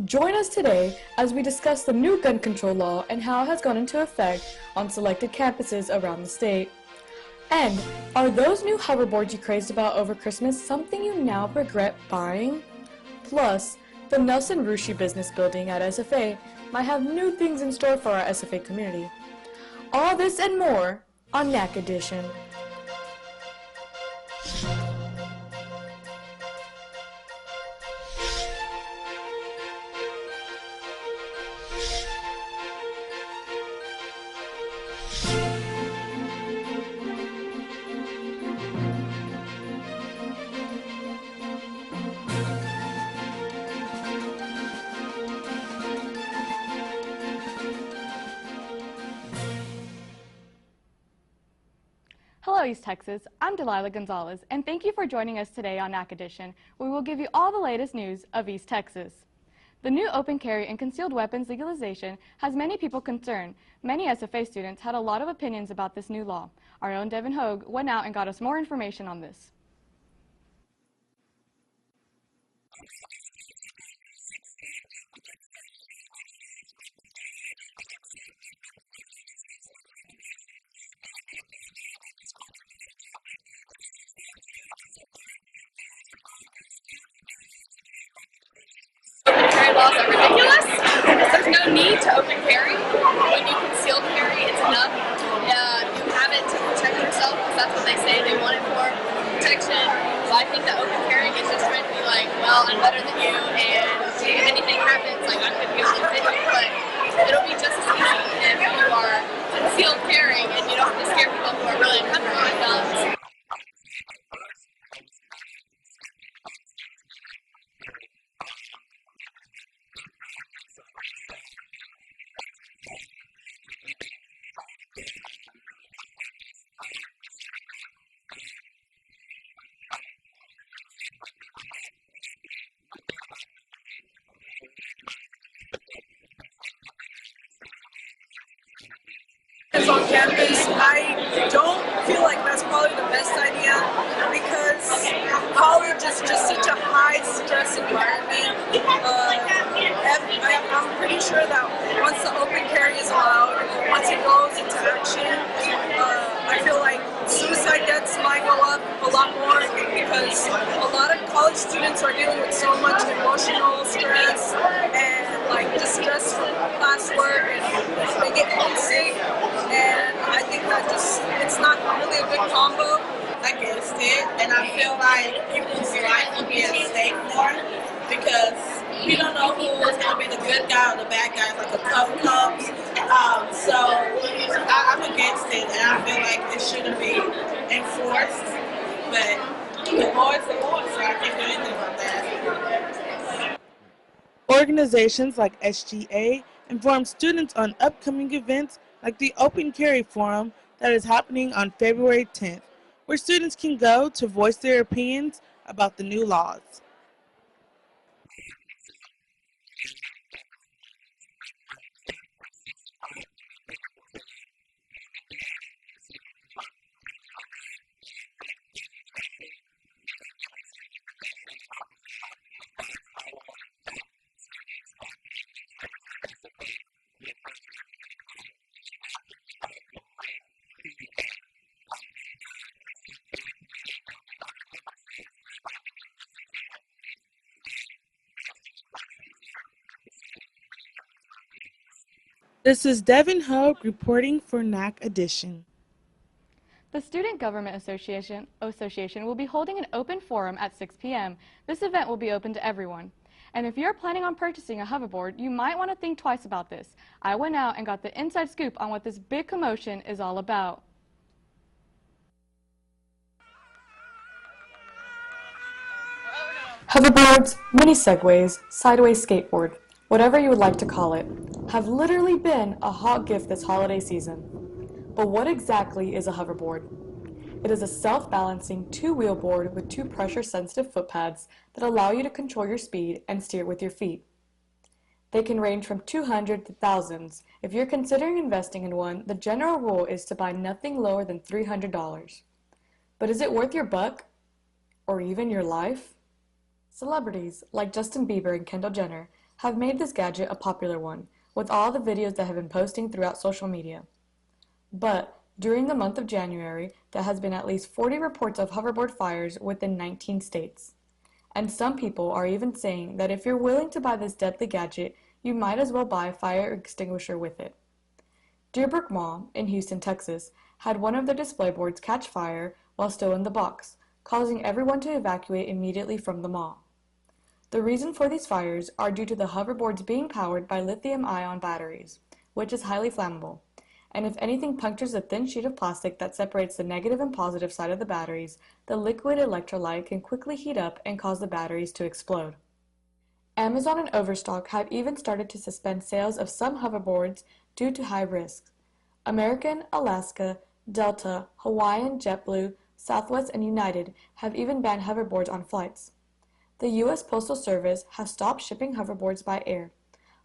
Join us today as we discuss the new gun control law and how it has gone into effect on selected campuses around the state. And are those new hoverboards you crazed about over Christmas something you now regret buying? Plus, the Nelson Rushi Business Building at SFA might have new things in store for our SFA community. All this and more on Nac Edition. Hello, East Texas. I'm Delilah Gonzalez, and thank you for joining us today on Nac Edition, where we will give you all the latest news of East Texas. The new open carry and concealed weapons legalization has many people concerned. Many SFA students had a lot of opinions about this new law. Our own Devin Hogue went out and got us more information on this. Open carry laws are ridiculous because there's no need to open carry. When you conceal carry, it's enough. You have it to protect yourself because that's what they say they want it for, protection. So I think that open carry is just trying to be like, well, I'm better than you, and if anything happens, like I'm going to be able to fit you. But it'll be just as easy if you are concealed carrying and you don't have to scare people who are really uncomfortable with guns. On campus, I don't feel like that's probably the best idea because college is just such a high stress environment. I'm pretty sure that once the open carry is allowed, once it goes into action, I feel like suicide deaths might go up a lot more because a lot of college students are dealing with so much emotional stress and like just stress from classwork, and they get homesick, and I think that it's not really a good combo. Against it, and I feel like people's life will be at stake more because we don't know who is going to be the good guy or the bad guy, like a tough comes. So I'm against it, and I feel like it shouldn't be enforced. But the law is the law, so I can't do anything about that. Organizations like SGA inform students on upcoming events like the Open Carry Forum that is happening on February 10th, where students can go to voice their opinions about the new laws. This is Devin Hogue reporting for Nac Edition. The Student Government Association will be holding an open forum at 6 p.m. This event will be open to everyone. And if you're planning on purchasing a hoverboard, you might want to think twice about this. I went out and got the inside scoop on what this big commotion is all about. Hoverboards, mini segways, sideways skateboard, whatever you would like to call it, have literally been a hot gift this holiday season. But what exactly is a hoverboard? It is a self-balancing two-wheel board with two pressure-sensitive foot pads that allow you to control your speed and steer with your feet. They can range from 200 to thousands. If you're considering investing in one, the general rule is to buy nothing lower than $300. But is it worth your buck? Or even your life? Celebrities like Justin Bieber and Kendall Jenner have made this gadget a popular one, with all the videos that have been posting throughout social media. But during the month of January, there has been at least 40 reports of hoverboard fires within 19 states. And some people are even saying that if you're willing to buy this deadly gadget, you might as well buy a fire extinguisher with it. Deerbrook Mall in Houston, Texas, had one of their display boards catch fire while still in the box, causing everyone to evacuate immediately from the mall. The reason for these fires are due to the hoverboards being powered by lithium-ion batteries, which is highly flammable, and if anything punctures the thin sheet of plastic that separates the negative and positive side of the batteries, the liquid electrolyte can quickly heat up and cause the batteries to explode. Amazon and Overstock have even started to suspend sales of some hoverboards due to high risks. American, Alaska, Delta, Hawaiian, JetBlue, Southwest, and United have even banned hoverboards on flights. The U.S. Postal Service has stopped shipping hoverboards by air.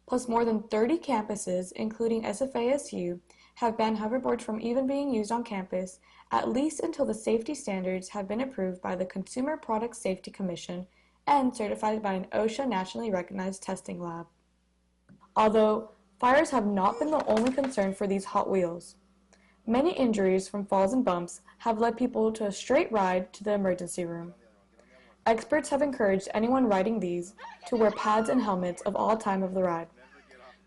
Plus, more than 30 campuses, including SFASU, have banned hoverboards from even being used on campus, at least until the safety standards have been approved by the Consumer Product Safety Commission and certified by an OSHA nationally recognized testing lab. Although fires have not been the only concern for these Hot Wheels. Many injuries from falls and bumps have led people to a straight ride to the emergency room. Experts have encouraged anyone riding these to wear pads and helmets of all time of the ride.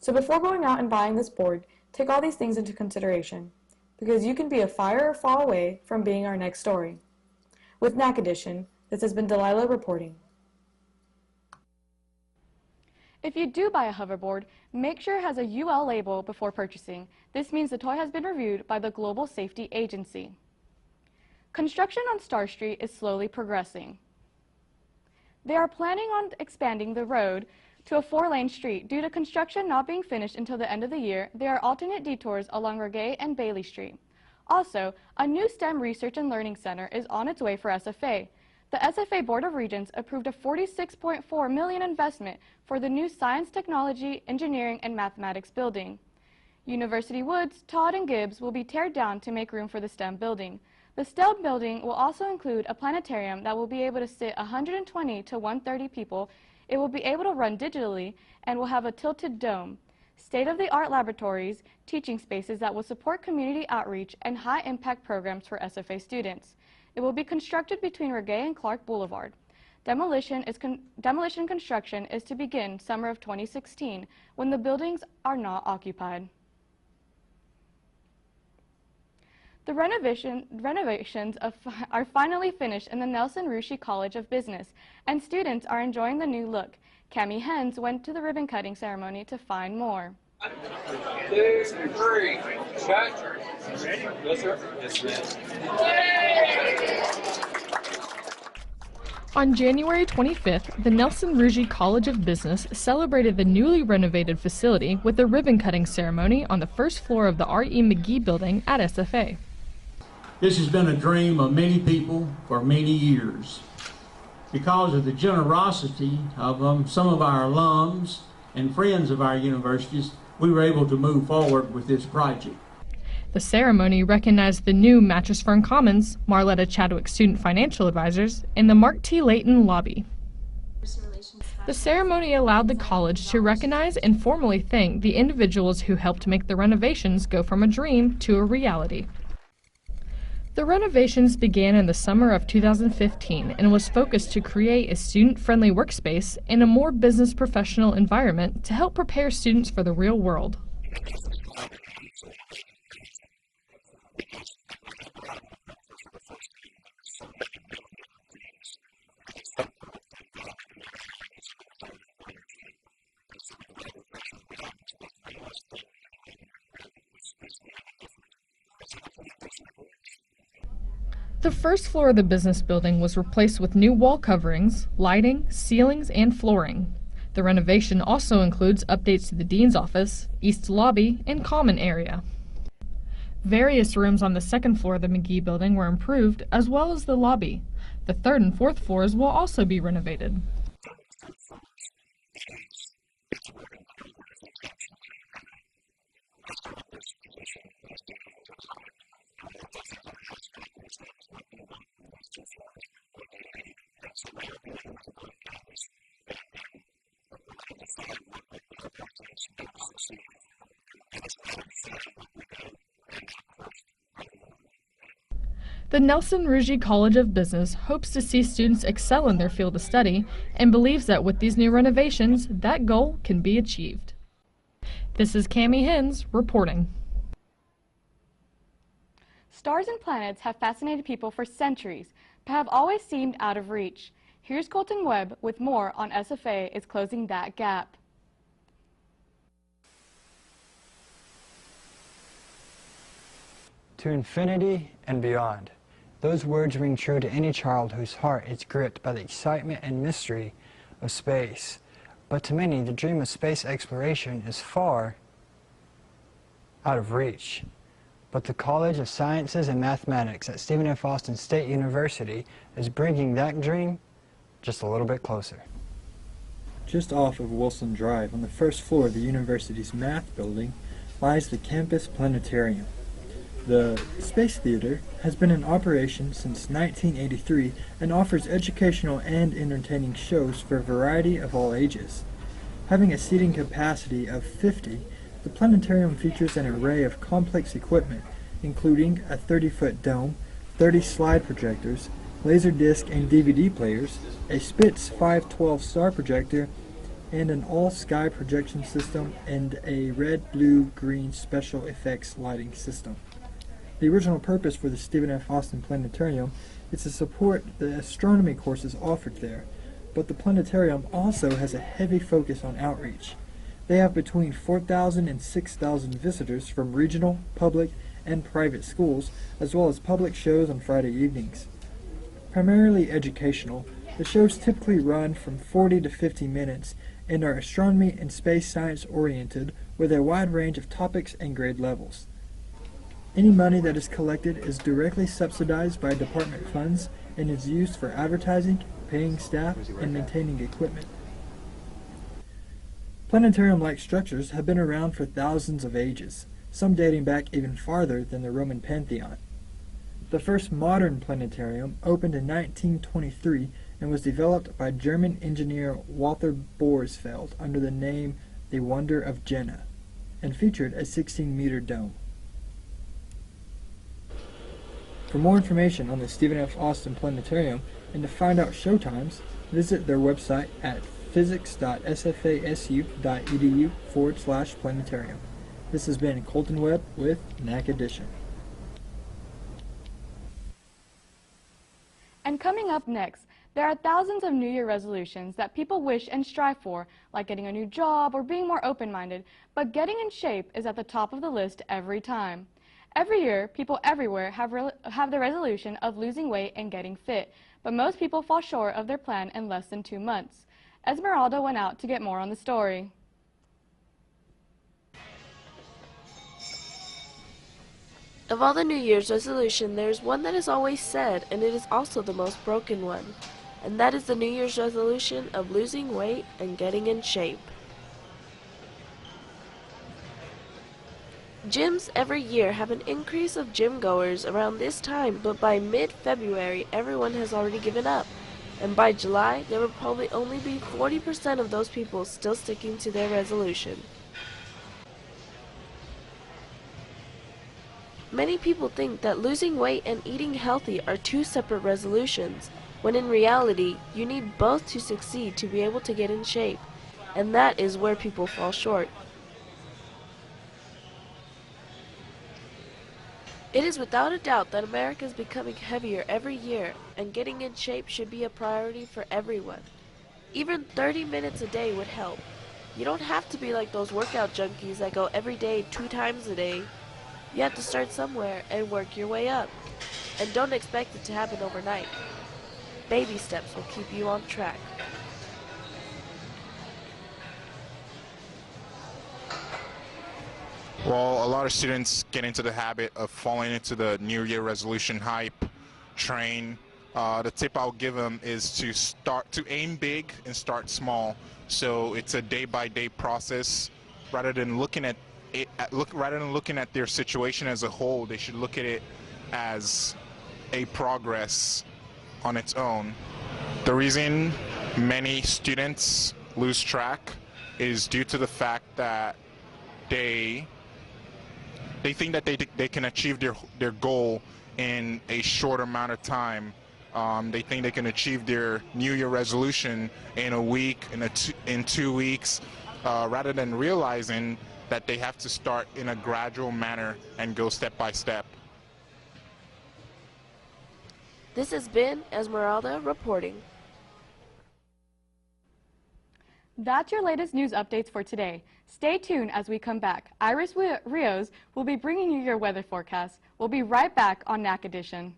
So before going out and buying this board, take all these things into consideration, because you can be a fire or fall away from being our next story. With Nac Edition, this has been Delilah reporting. If you do buy a hoverboard, make sure it has a UL label before purchasing. This means the toy has been reviewed by the Global Safety Agency. Construction on Star Street is slowly progressing. They are planning on expanding the road to a 4-lane street. Due to construction not being finished until the end of the year, there are alternate detours along Regay and Bailey Street. Also, a new STEM Research and Learning Center is on its way for SFA. The SFA Board of Regents approved a $46.4 million investment for the new Science, Technology, Engineering, and Mathematics building. University Woods, Todd, and Gibbs will be teared down to make room for the STEM building. The STEM building will also include a planetarium that will be able to sit 120 to 130 people. It will be able to run digitally and will have a tilted dome. State-of-the-art laboratories, teaching spaces that will support community outreach and high-impact programs for SFA students. It will be constructed between Regay and Clark Boulevard. Demolition construction is to begin summer of 2016 when the buildings are not occupied. The renovations are finally finished in the Nelson Rushi College of Business, and students are enjoying the new look. Cami Hens went to the ribbon cutting ceremony to find more. 2, 3, shut. Ready? Yes, sir. Yes, On January 25th, the Nelson Rushi College of Business celebrated the newly renovated facility with a ribbon-cutting ceremony on the first floor of the R.E. McGee building at SFA. This has been a dream of many people for many years. Because of the generosity of some of our alums and friends of our universities, we were able to move forward with this project. The ceremony recognized the new Mattress Firm Commons, Marletta Chadwick Student Financial Advisors, and the Mark T. Layton Lobby. The ceremony allowed the college to recognize and formally thank the individuals who helped make the renovations go from a dream to a reality. The renovations began in the summer of 2015 and was focused to create a student-friendly workspace and a more business professional environment to help prepare students for the real world. The first floor of the business building was replaced with new wall coverings, lighting, ceilings, and flooring. The renovation also includes updates to the dean's office, east lobby, and common area. Various rooms on the second floor of the McGee building were improved, as well as the lobby. The third and fourth floors will also be renovated. The Nelson Ruggie College of Business hopes to see students excel in their field of study and believes that with these new renovations, that goal can be achieved. This is Cammie Hens reporting. Stars and planets have fascinated people for centuries, but have always seemed out of reach. Here's Colton Webb with more on SFA is closing that gap. To infinity and beyond. Those words ring true to any child whose heart is gripped by the excitement and mystery of space. But to many, the dream of space exploration is far out of reach. But the College of Sciences and Mathematics at Stephen F. Austin State University is bringing that dream just a little bit closer. Just off of Wilson Drive, on the first floor of the university's math building, lies the campus planetarium. The Space Theater has been in operation since 1983 and offers educational and entertaining shows for a variety of all ages. Having a seating capacity of 50, the planetarium features an array of complex equipment, including a 30-foot dome, 30 slide projectors, laser disc and DVD players, a Spitz 512 star projector, and an all-sky projection system and a red, blue, green special effects lighting system. The original purpose for the Stephen F. Austin Planetarium is to support the astronomy courses offered there, but the planetarium also has a heavy focus on outreach. They have between 4,000 and 6,000 visitors from regional, public, and private schools, as well as public shows on Friday evenings. Primarily educational, the shows typically run from 40 to 50 minutes and are astronomy and space science oriented with a wide range of topics and grade levels. Any money that is collected is directly subsidized by department funds and is used for advertising, paying staff, and maintaining equipment. Planetarium-like structures have been around for thousands of ages, some dating back even farther than the Roman Pantheon. The first modern planetarium opened in 1923 and was developed by German engineer Walther Borsfeld under the name The Wonder of Jena, and featured a 16-meter dome. For more information on the Stephen F. Austin Planetarium and to find out showtimes, visit their website at physics.sfasu.edu/planetarium. This has been Colton Webb with Nac Edition. And coming up next, there are thousands of New Year resolutions that people wish and strive for, like getting a new job or being more open-minded, but getting in shape is at the top of the list every time. Every year, people everywhere have the resolution of losing weight and getting fit, but most people fall short of their plan in less than 2 months. Esmeralda went out to get more on the story. Of all the New Year's resolution, there is one that is always said, and it is also the most broken one. And that is the New Year's resolution of losing weight and getting in shape. Gyms every year have an increase of gym goers around this time, but by mid-February, everyone has already given up. And by July, there will probably only be 40% of those people still sticking to their resolution. Many people think that losing weight and eating healthy are two separate resolutions, when in reality, you need both to succeed to be able to get in shape, and that is where people fall short. It is without a doubt that America is becoming heavier every year, and getting in shape should be a priority for everyone. Even 30 minutes a day would help. You don't have to be like those workout junkies that go every day 2 times a day. You have to start somewhere and work your way up. And don't expect it to happen overnight. Baby steps will keep you on track. Well, a lot of students get into the habit of falling into the New Year resolution hype train. The tip I'll give them is to aim big and start small. So it's a day-by-day process. Rather than looking at their situation as a whole, they should look at it as a progress on its own. The reason many students lose track is due to the fact that they think that they can achieve their goal in a short amount of time. They think they can achieve their New Year resolution in a week, in 2 weeks, rather than realizing that they have to start in a gradual manner and go step by step. This has been Esmeralda reporting. That's your latest news updates for today. Stay tuned as we come back. Iris Rios will be bringing you your weather forecast. We'll be right back on Nac Edition.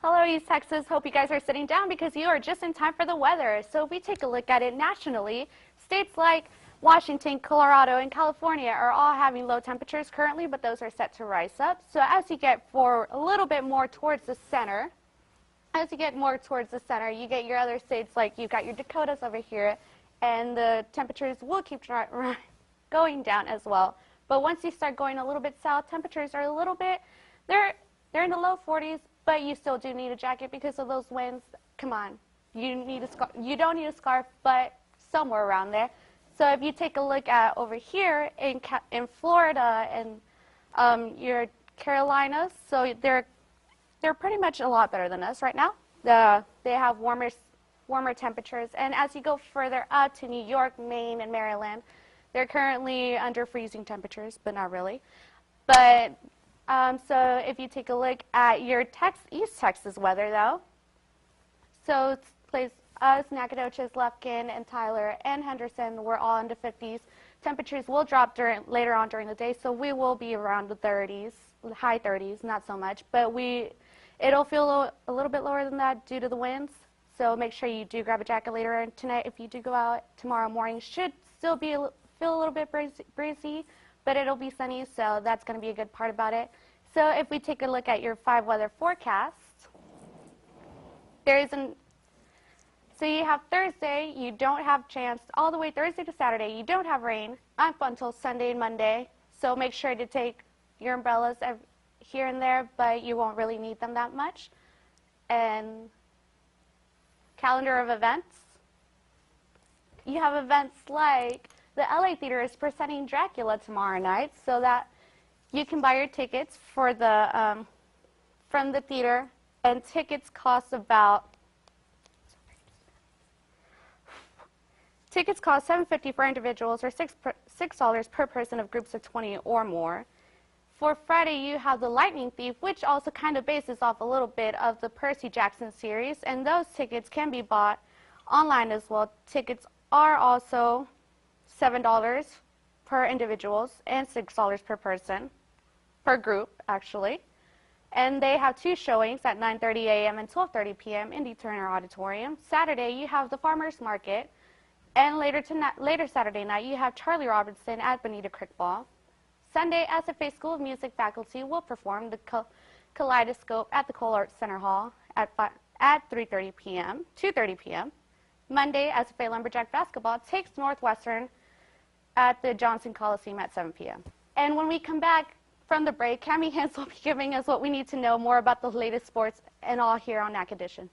Hello, East Texas. Hope you guys are sitting down because you are just in time for the weather. So if we take a look at it nationally, states like Washington, Colorado, and California are all having low temperatures currently, but those are set to rise up. So as you get for a little bit more towards the center, you get your other states like you've got your Dakotas over here, and the temperatures will keep going down as well. But once you start going a little bit south, temperatures are a little bit, they're in the low 40s, but you still do need a jacket because of those winds. Come on, you don't need a scarf, but somewhere around there. So if you take a look at over here in Florida and your Carolinas, so they're pretty much a lot better than us right now. They have warmer temperatures, and as you go further up to New York, Maine, and Maryland, they're currently under freezing temperatures, but not really. But so if you take a look at your East Texas weather, though, so us, Nacogdoches, Lufkin, and Tyler, and Henderson, we're all in the 50s. Temperatures will drop later on during the day, so we will be around the 30s, high 30s, not so much, but it'll feel a little bit lower than that due to the winds. So make sure you do grab a jacket later tonight. If you do go out tomorrow morning, should still feel a little bit breezy, but it'll be sunny, so that's going to be a good part about it. So if we take a look at your 5 weather forecast, so you have Thursday, you don't have chance, all the way Thursday to Saturday, you don't have rain up until Sunday and Monday, so make sure to take your umbrellas here and there, but you won't really need them that much. And calendar of events, you have events like the LA Theater is presenting Dracula tomorrow night, so that you can buy your tickets for from the theater, and tickets cost $7.50 for individuals, or $6 per person of groups of 20 or more. For Friday, you have The Lightning Thief, which also kind of bases off a little bit of the Percy Jackson series, and those tickets can be bought online as well. Tickets are also $7 per individuals and $6 per person, per group, actually. And they have 2 showings at 9:30 a.m. and 12:30 p.m. in the Turner Auditorium. Saturday, you have the Farmers Market, and later Saturday night, you have Charlie Robinson at Bonita Creek Ball. Sunday, SFA School of Music faculty will perform the Kaleidoscope at the Cole Arts Center Hall at 2:30 p.m. Monday, SFA Lumberjack Basketball takes Northwestern at the Johnson Coliseum at 7 p.m. And when we come back from the break, Cami Hens will be giving us what we need to know more about the latest sports and all here on Nac Edition.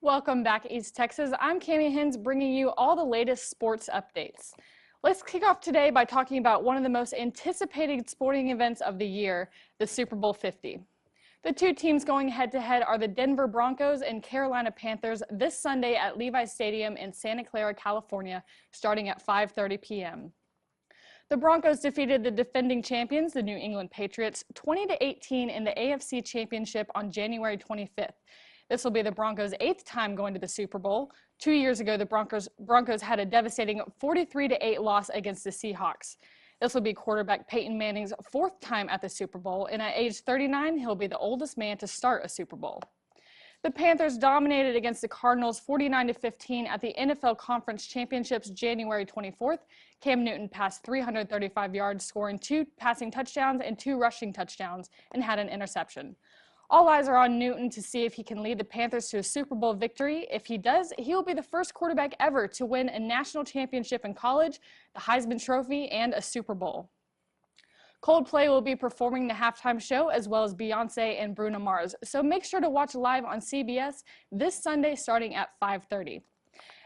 Welcome back, East Texas. I'm Cami Hens, bringing you all the latest sports updates. Let's kick off today by talking about one of the most anticipated sporting events of the year, the Super Bowl 50. The two teams going head-to-head are the Denver Broncos and Carolina Panthers this Sunday at Levi's Stadium in Santa Clara, California, starting at 5:30 p.m. The Broncos defeated the defending champions, the New England Patriots, 20-18 in the AFC Championship on January 25th. This will be the Broncos' 8th time going to the Super Bowl. 2 years ago, the Broncos had a devastating 43-8 loss against the Seahawks. This will be quarterback Peyton Manning's 4th time at the Super Bowl, and at age 39, he'll be the oldest man to start a Super Bowl. The Panthers dominated against the Cardinals 49-15 at the NFL Conference Championships January 24th. Cam Newton passed 335 yards, scoring 2 passing touchdowns and 2 rushing touchdowns, and had an interception. All eyes are on Newton to see if he can lead the Panthers to a Super Bowl victory. If he does, he will be the first quarterback ever to win a national championship in college, the Heisman Trophy, and a Super Bowl. Coldplay will be performing the halftime show, as well as Beyonce and Bruno Mars, so make sure to watch live on CBS this Sunday starting at 5:30.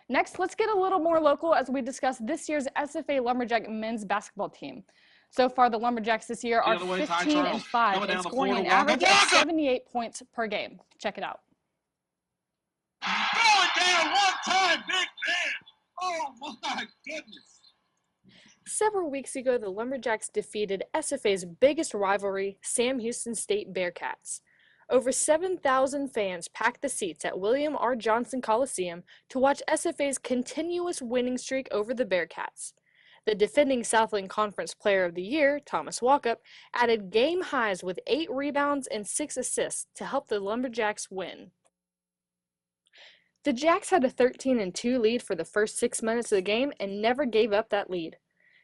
Next, let's get a little more local as we discuss this year's SFA Lumberjack men's basketball team. So far, the Lumberjacks this year are 15-5 and scoring an average of 78 points per game. Check it out. Going down one time, big man. Oh my goodness. Several weeks ago, the Lumberjacks defeated SFA's biggest rivalry, Sam Houston State Bearcats. Over 7,000 fans packed the seats at William R. Johnson Coliseum to watch SFA's continuous winning streak over the Bearcats. The defending Southland Conference Player of the Year, Thomas Walkup, added game highs with 8 rebounds and 6 assists to help the Lumberjacks win. The Jacks had a 13-2 lead for the first 6 minutes of the game and never gave up that lead.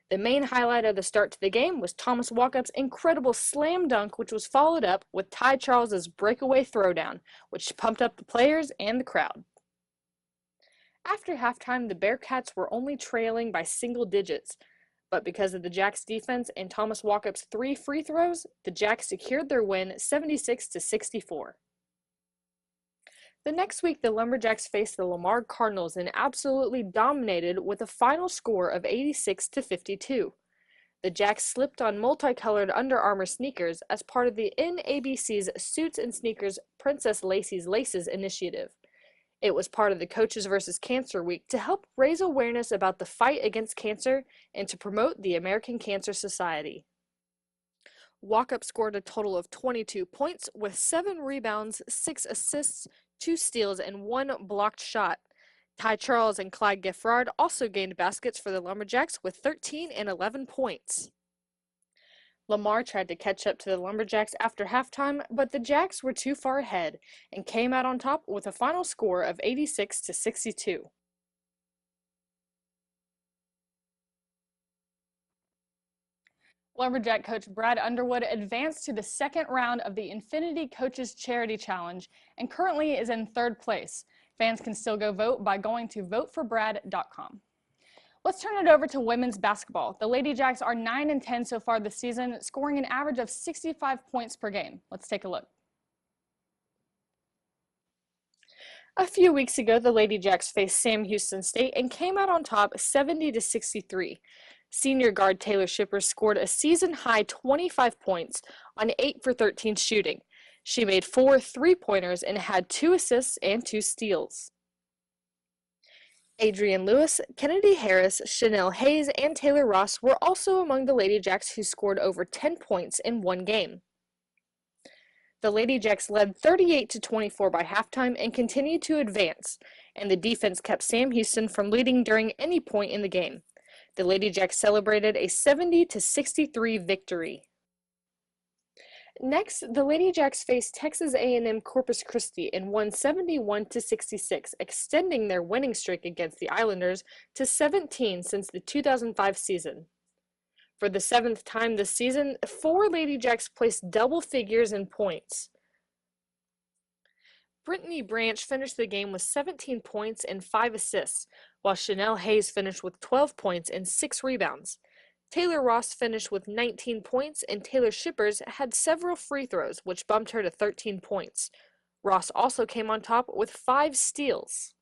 The main highlight of the start to the game was Thomas Walkup's incredible slam dunk, which was followed up with Ty Charles's breakaway throwdown, which pumped up the players and the crowd. After halftime, the Bearcats were only trailing by single digits, but because of the Jacks' defense and Thomas Walkup's 3 free throws, the Jacks secured their win 76-64. The next week, the Lumberjacks faced the Lamar Cardinals and absolutely dominated with a final score of 86-52. The Jacks slipped on multicolored Under Armour sneakers as part of the NABC's Suits and Sneakers Princess Lacey's Laces initiative. It was part of the Coaches vs. Cancer Week to help raise awareness about the fight against cancer and to promote the American Cancer Society. Walkup scored a total of 22 points with 7 rebounds, 6 assists, 2 steals, and 1 blocked shot. Ty Charles and Clyde Giffard also gained baskets for the Lumberjacks with 13 and 11 points. Lamar tried to catch up to the Lumberjacks after halftime, but the Jacks were too far ahead and came out on top with a final score of 86-62. Lumberjack coach Brad Underwood advanced to the second round of the Infinity Coaches Charity Challenge and currently is in 3rd place. Fans can still go vote by going to voteforbrad.com. Let's turn it over to women's basketball. The Lady Jacks are 9-10 so far this season, scoring an average of 65 points per game. Let's take a look. A few weeks ago, the Lady Jacks faced Sam Houston State and came out on top 70-63. Senior guard Taylor Shippers scored a season-high 25 points on 8 for 13 shooting. She made 4 three-pointers and had 2 assists and 2 steals. Adrienne Lewis, Kennedy Harris, Chanel Hayes, and Taylor Ross were also among the Lady Jacks who scored over 10 points in one game. The Lady Jacks led 38-24 by halftime and continued to advance, and the defense kept Sam Houston from leading during any point in the game. The Lady Jacks celebrated a 70-63 victory. Next, the Lady Jacks faced Texas A&M Corpus Christi and won 71-66, extending their winning streak against the Islanders to 17 since the 2005 season. For the 7th time this season, 4 Lady Jacks placed double figures in points. Brittany Branch finished the game with 17 points and 5 assists, while Chanel Hayes finished with 12 points and 6 rebounds. Taylor Ross finished with 19 points, and Taylor Shippers had several free throws, which bumped her to 13 points. Ross also came on top with 5 steals.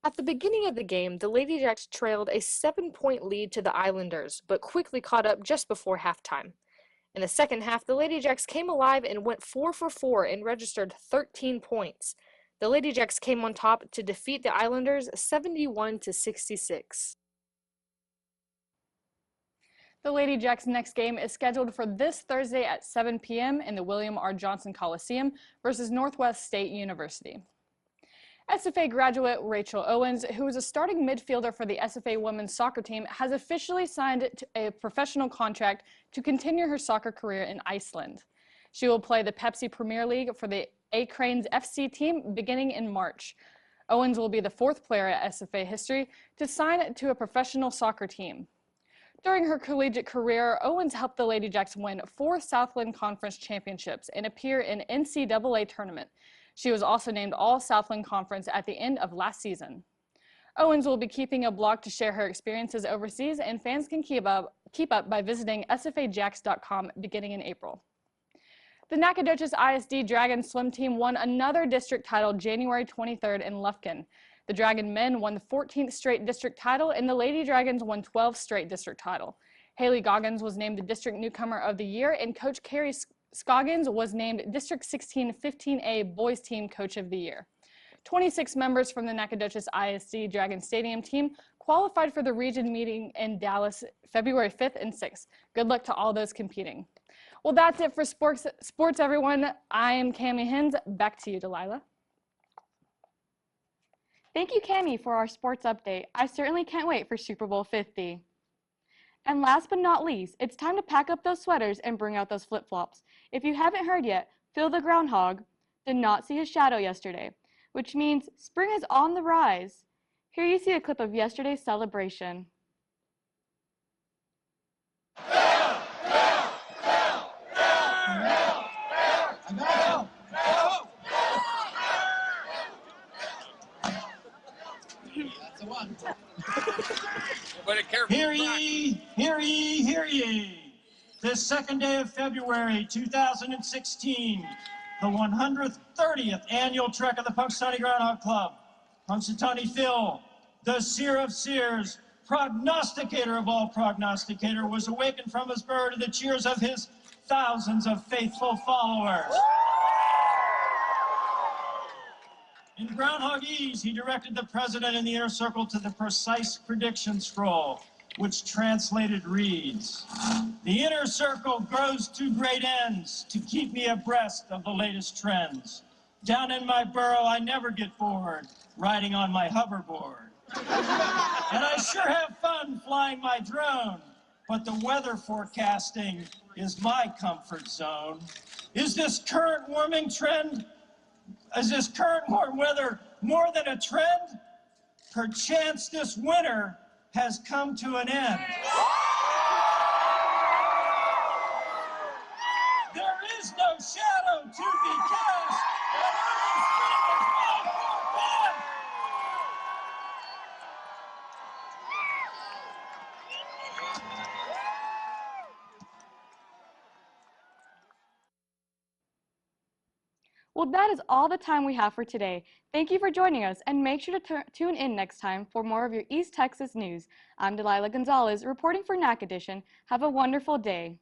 At the beginning of the game, the Lady Jacks trailed a 7-point lead to the Islanders, but quickly caught up just before halftime. In the second half, the Lady Jacks came alive and went 4 for 4 and registered 13 points. The Lady Jacks came on top to defeat the Islanders 71-66. The Lady Jacks' next game is scheduled for this Thursday at 7 p.m. in the William R. Johnson Coliseum versus Northwest State University. SFA graduate Rachel Owens, who is a starting midfielder for the SFA women's soccer team, has officially signed a professional contract to continue her soccer career in Iceland. She will play the Pepsi Premier League for the A Cranes FC team beginning in March. Owens will be the fourth player at SFA history to sign to a professional soccer team. During her collegiate career, Owens helped the Lady Jacks win 4 Southland Conference championships and appear in NCAA tournament. She was also named All-Southland Conference at the end of last season. Owens will be keeping a blog to share her experiences overseas, and fans can keep up by visiting sfajacks.com beginning in April. The Nacogdoches ISD Dragon swim team won another district title January 23rd in Lufkin. The Dragon men won the 14th straight district title, and the Lady Dragons won 12 straight district title. Haley Goggins was named the district newcomer of the year, and Coach Carrie Scoggins was named District 16 15A Boys Team Coach of the Year. 26 members from the Nacogdoches ISD Dragon Stadium team qualified for the region meeting in Dallas February 5th and 6th. Good luck to all those competing. Well, that's it for sports everyone. I am Cami Hins. Back to you, Delilah. Thank you, Cami, for our sports update. I certainly can't wait for Super Bowl 50. And last but not least, it's time to pack up those sweaters and bring out those flip-flops. If you haven't heard yet, Phil the Groundhog did not see his shadow yesterday, which means spring is on the rise. Here you see a clip of yesterday's celebration. Hear ye, hear ye, hear ye. This second day of February 2016, the 130th annual trek of the Punxsutawney Groundhog Club. Punxsutawney Phil, the seer of seers, prognosticator of all prognosticator, was awakened from his burrow to the cheers of his thousands of faithful followers. In Groundhogese, he directed the president in the inner circle to the precise prediction scroll, which translated reads, "The inner circle grows to great ends to keep me abreast of the latest trends. Down in my burrow, I never get bored, riding on my hoverboard. And I sure have fun flying my drone, but the weather forecasting is my comfort zone. Is this current warm weather more than a trend? Perchance this winter has come to an end. There is no shadow to be cast, and early spring is my forecast." Well, that is all the time we have for today. Thank you for joining us, and make sure to tune in next time for more of your East Texas news. I'm Delilah Gonzalez, reporting for Nac Edition. Have a wonderful day.